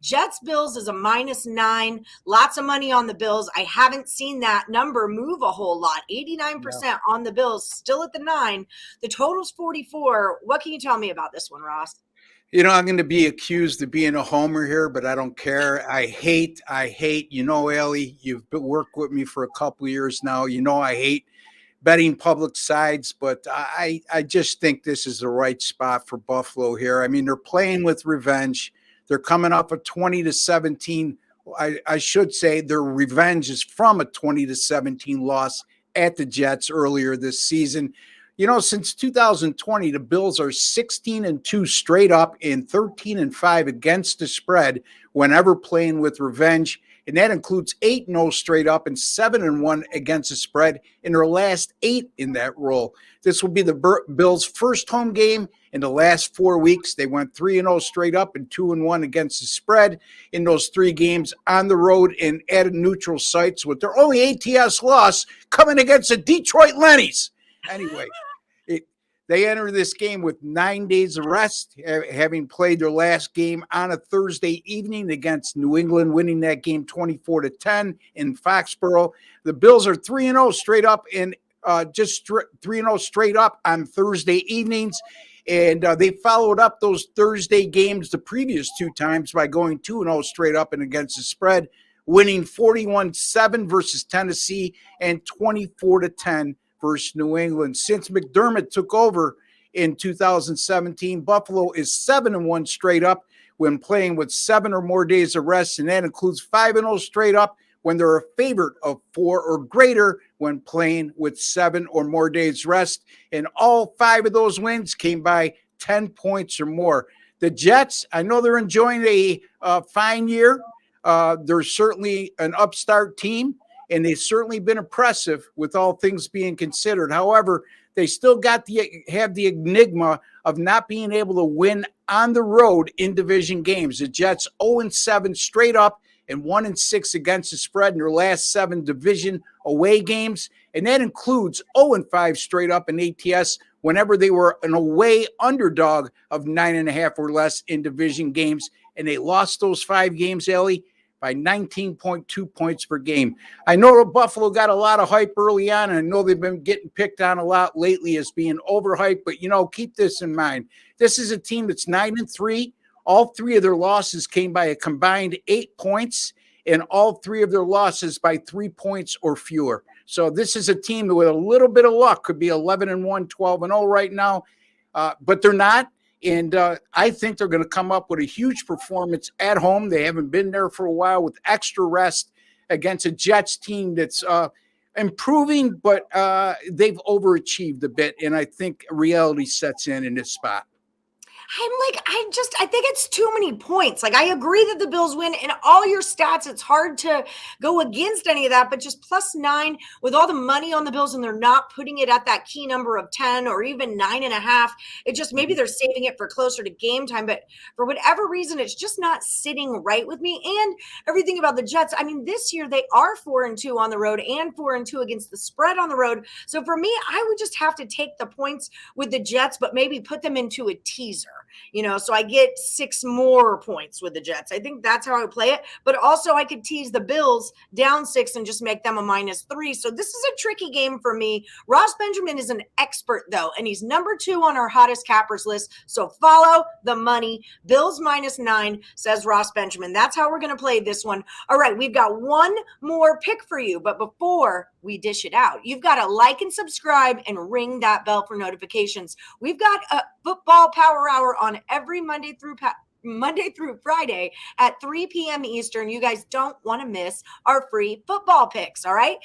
Jets Bills is a -9. Lots of money on the Bills. I haven't seen that number move a whole lot. 89% on the Bills, still at the 9. The total's 44. What can you tell me about this one, Ross? I'm going to be accused of being a homer here, but I don't care. I hate, Ellie, you've worked with me for a couple of years now. I hate betting public sides, but I just think this is the right spot for Buffalo here. I mean, they're playing with revenge. They're coming off a 20-17. I should say their revenge is from a 20-17 loss at the Jets earlier this season. Since 2020, the Bills are 16-2 straight up and 13-5 against the spread whenever playing with revenge. And that includes 8-0 straight up and 7-1 against the spread in their last 8 in that role. This will be the Bills' first home game in the last 4 weeks. They went 3-0 straight up and 2-1 against the spread in those 3 games on the road and at neutral sites, with their only ATS loss coming against the Detroit Lennies. Anyway, they enter this game with 9 days of rest, having played their last game on a Thursday evening against New England, winning that game 24-10 in Foxborough. The Bills are 3-0 straight up and just 3-0 straight up on Thursday evenings. And they followed up those Thursday games the previous 2 times by going 2-0 straight up and against the spread, winning 41-7 versus Tennessee and 24-10 versus New England. Since McDermott took over in 2017, Buffalo is 7-1 straight up when playing with 7 or more days of rest, and that includes 5-0 straight up when they're a favorite of 4 or greater when playing with 7 or more days rest. And all 5 of those wins came by 10 points or more. The Jets, I know they're enjoying a fine year. They're certainly an upstart team, and they've certainly been impressive with all things being considered. However, they still have the enigma of not being able to win on the road in division games. The Jets 0-7 straight up and 1-6 against the spread in their last 7 division away games. And that includes 0-5 straight up in ATS whenever they were an away underdog of 9.5 or less in division games. And they lost those 5 games, Ellie, by 19.2 points per game. I know Buffalo got a lot of hype early on, and I know they've been getting picked on a lot lately as being overhyped, but, keep this in mind. This is a team that's 9-3. All 3 of their losses came by a combined 8 points, and all 3 of their losses by 3 points or fewer. So this is a team that with a little bit of luck could be 11-1, 12-0 right now, but they're not. And I think they're going to come up with a huge performance at home. They haven't been there for a while with extra rest against a Jets team that's improving, but they've overachieved a bit. And I think reality sets in this spot. I think it's too many points. I agree that the Bills win in all your stats. It's hard to go against any of that, but just +9 with all the money on the Bills and they're not putting it at that key number of 10 or even 9.5. It just, maybe they're saving it for closer to game time, but for whatever reason, it's just not sitting right with me. And everything about the Jets, I mean, this year they are 4-2 on the road and 4-2 against the spread on the road. So for me, I would just have to take the points with the Jets, but maybe put them into a teaser. So I get 6 more points with the Jets. I think that's how I would play it. But also I could tease the Bills down 6 and just make them a -3. So this is a tricky game for me. Ross Benjamin is an expert, though, and he's number 2 on our hottest cappers list. So follow the money. Bills -9, says Ross Benjamin. That's how we're going to play this one. All right, we've got one more pick for you. But before we dish it out, you've got to like and subscribe and ring that bell for notifications. We've got a football power hour on every Monday through Friday at 3 p.m. Eastern. You guys don't want to miss our free football picks, all right?